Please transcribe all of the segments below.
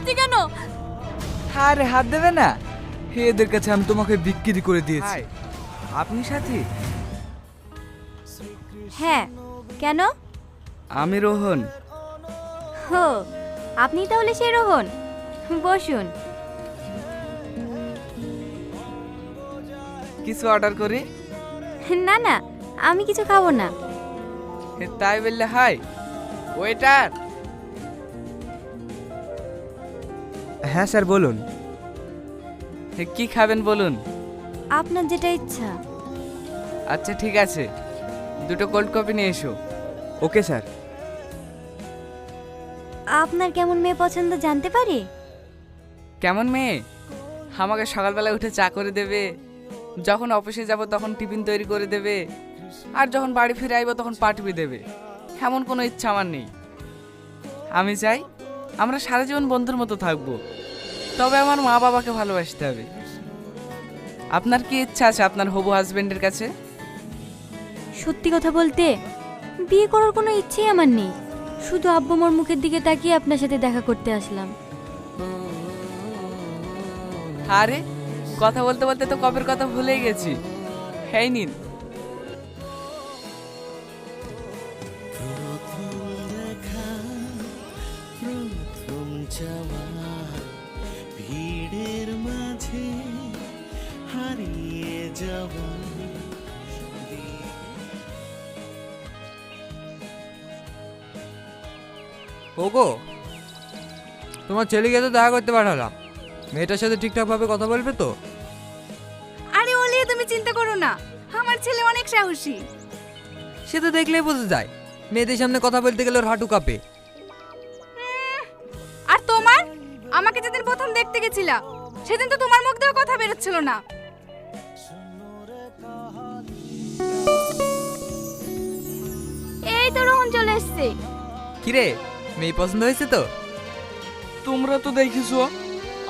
মারছি কেন? আরে হাত দেবে না, এদের কাছে আমি তোমাকে বিক্রি করে দিয়েছি। আপনি সাথী? হ্যাঁ, কেন? আমি রোহন। হো, আপনি তাহলে সেই রোহন। বসুন। কিছু অর্ডার করি? না না, আমি কিছু খাবো না। তাই বললে হাই ওয়েটার। হ্যাঁ স্যার বলুন। কি খাবেন বলুন? আপনার যেটা ইচ্ছা। আচ্ছা ঠিক আছে, দুটো কোল্ড কফি নিয়ে এসো। Okay sir. আপনার কেমন মেয়ে পছন্দ জানতে পারি? কেমন মেয়ে? আমাকে সকালবেলা উঠে চা করে দেবে, যখন অফিসে যাব তখন টিফিন তৈরি করে দেবে, আর যখন বাড়ি ফিরে আইব তখন পাঠিয়ে দেবে। এমন কোনো ইচ্ছা আমার নেই। আমি চাই আমরা সারা জীবন বন্ধুর মতো থাকবো, তবে আমার মা বাবাকে ভালোবাসতে হবে। আপনার কি ইচ্ছা আছে আপনার হবু হাজবেন্ডের কাছে? সত্যি কথা বলতে বিয়ে করার কোনো ইচ্ছেই আমার নেই, শুধু আব্বু মোর মুখের দিকে তাকিয়ে আপনার সাথে দেখা করতে আসলাম। আরে কথা বলতে বলতে তো কবের কথা ভুলেই গেছি। এই নিন। ভিড়ের মাঝে হারিয়ে যাওয়া। ওগো, তোমার ছেলেকে তো দেখা করতে পাঠালাম, মেয়েটার সাথে ঠিকঠাকভাবে কথা বলবে তো? আরে ওলিয়ে তুমি চিন্তা করো না, আমার ছেলে অনেক সাহসী। সে তো দেখলেই বোঝা যায়, মেয়েদের সামনে কথা বলতে গেলে ওর হাঁটু কাঁপে। আর তোমার, আমাকে যেদিন প্রথম দেখতে গেছিলা সেদিন তো তোমার মুখ দিয়েও কথা বেরোচ্ছিল না। এই তো রোহন চলে এসছে। কিরে, মেয়ে পছন্দ হয়েছে তো? তোমরা তো দেখিছো,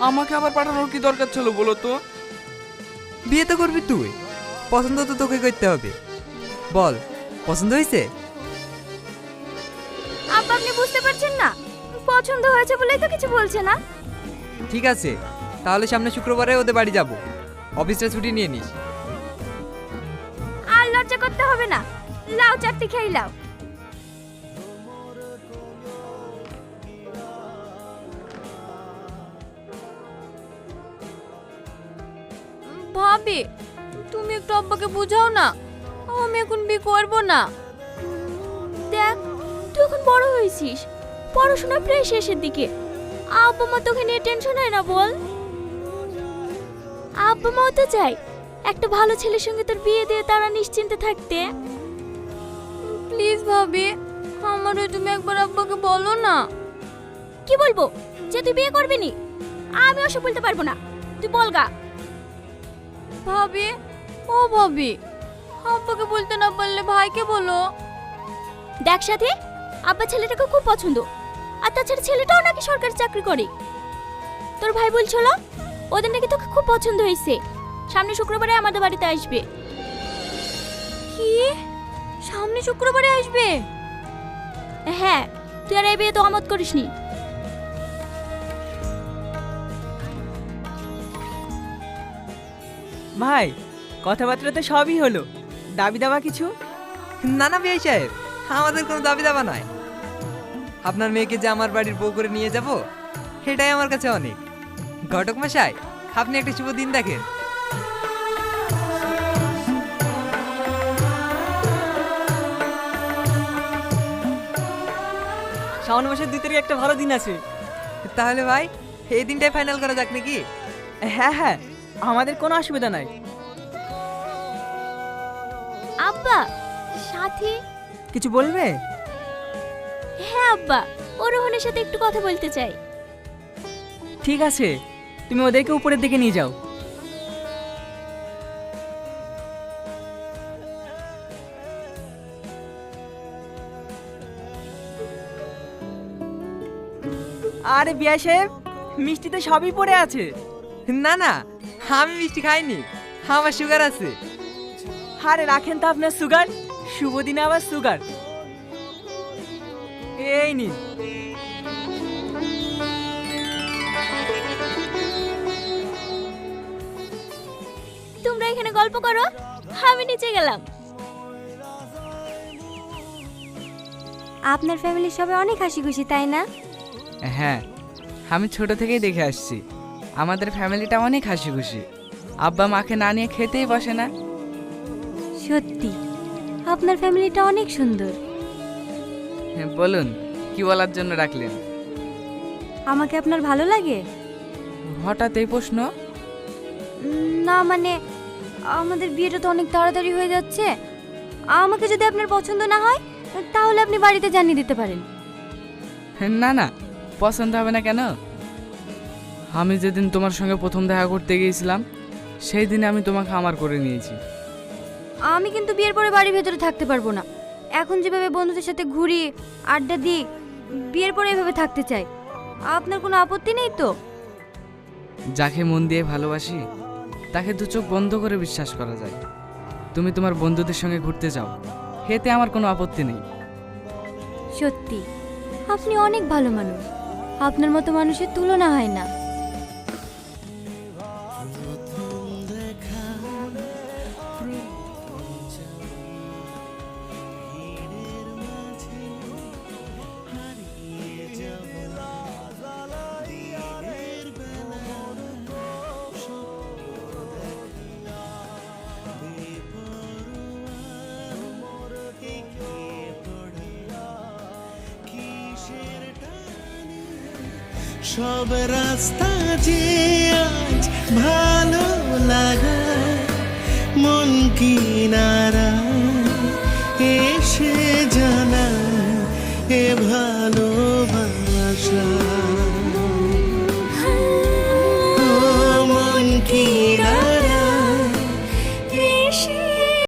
আমাকে আবার পাঠানোর কি দরকার ছিল বলো তো? বিয়ে তো করবি তুই, পছন্দ তো তোকে করতে হবে। বল, পছন্দ হয়েছে? আব্বা আপনি বুঝতে পারছেন না, পছন্দ হয়েছে বলেই তো কিছু বলছে না। ঠিক আছে, তাহলে সামনে শুক্রবারে ওদের বাড়ি যাব, অফিসটা ছুটি নিয়ে নিস। আর লজ্জা করতে হবে না, লাও চারটি খেয়ে লাও। ভাবি, তুমি একটু আব্বাকে বুঝাও না, আমি এখন বিয়ে করবো না। দেখ, তুই এখন বড় হয়েছিস, পড়াশোনা প্রায় শেষের দিকে, আব্বা মা তোকে নিয়ে টেনশন হয় না বল? আব্বা মাও তো চাই একটা ভালো ছেলের সঙ্গে তোর বিয়ে দিয়ে তারা নিশ্চিন্তে থাকতে। প্লিজ ভাবি, আমারও তুমি একবার আব্বাকে বলো না। কি বলবো, যে তুই বিয়ে করবি নি? আমি ওসব বলতে পারবো না, তুই বলগা। ভাবি, ও ভাবি, আব্বাকে বলতে না পারলে ভাইকে বলো। দেখ সাথী, আব্বা ছেলেটাকে খুব পছন্দ, আর তাছাড়া ছেলেটাও নাকি সরকারি চাকরি করে। তোর ভাই বলছিল ওদের নাকি তোকে খুব পছন্দ হয়েছে, সামনে শুক্রবারে আমাদের বাড়িতে আসবে। কি, সামনে শুক্রবারে আসবে? হ্যাঁ, তুই আর এই বিয়ে তো আমোদ করিসনি। ভাই, কথাবার্তা তো সবই হলো, দাবি দাবা কিছু? না না বিয়ে সাহেব, আমাদের কোনো দাবি দাবা নাই। আপনার মেয়েকে যে আমার বাড়ির বউ করে নিয়ে যাব, সেটাই আমার কাছে অনেক। ঘটক মশাই, আপনি একটা শুভ দিন দেখেন। শ্রাবণ মাসের 2 তারিখ একটা ভালো দিন আছে। তাহলে ভাই, এই দিনটাই ফাইনাল করা যাক নাকি? হ্যাঁ হ্যাঁ, আমাদের কোনো অসুবিধা নাই। আব্বা, সাথী কিছু বলবে? হ্যাঁ আব্বা, ও রোহনের সাথে একটু কথা বলতে চাই। ঠিক আছে, তুমি ওদেরকে উপরের দিকে নিয়ে যাও। আরে বিয়া সাহেব, মিষ্টিতে সবই পড়ে আছে। না না, আমি মিষ্টি খাইনি, আমার সুগার আছে। আরে রাখেন তো আপনার সুগার, শুভ দিনে আবার সুগার। এই নিন। এখানে গল্প করো, আমি নিচে গেলাম। আপনার ফ্যামিলির সবাই অনেক হাসি খুশি, তাই না? হ্যাঁ, আমি ছোট থেকেই দেখে আসছি আমাদের ফ্যামিলিটা অনেক হাসি খুশি। আব্বা মাকে না নিয়ে খেতেই বসে না। সত্যি আপনার ফ্যামিলিটা অনেক সুন্দর। হ্যাঁ, বলুন কি বলার জন্য রাখলেন? আমাকে আপনার ভালো লাগে? হঠাৎ এই প্রশ্ন? না মানে আমাদের বিয়েটা তো অনেক তাড়াতাড়ি হয়ে যাচ্ছে। আমাকে যদি আপনার পছন্দ না হয় তাহলে আপনি বাড়িতে জানিয়ে দিতে পারেন। না না, পছন্দ হবে না কেন? আমি যেদিন তোমার সঙ্গে প্রথম দেখা করতে গিয়েছিলাম সেই দিনে আমি তোমাকে আমার করে নিয়েছি। আমি কিন্তু বিয়ের পরে বাড়ির ভেতরে থাকতে পারবো না। এখন যেভাবে বন্ধুদের সাথে ঘুরি, আড্ডা দিই, বিয়ের পরে এভাবে থাকতে চাই। আপনার কোনো আপত্তি নেই তো? যাকে মন দিয়ে ভালোবাসি তাকে দু চোখ বন্ধ করে বিশ্বাস করা যায়। তুমি তোমার বন্ধুদের সঙ্গে ঘুরতে যাও, এতে আমার কোনো আপত্তি নেই। সত্যি আপনি অনেক ভালো মানুষ। আপনার মতো মানুষের তুলনা হয় না। সব রাস্তা যে আজ ভালো লাগা মন কিনারা এসে জানা এ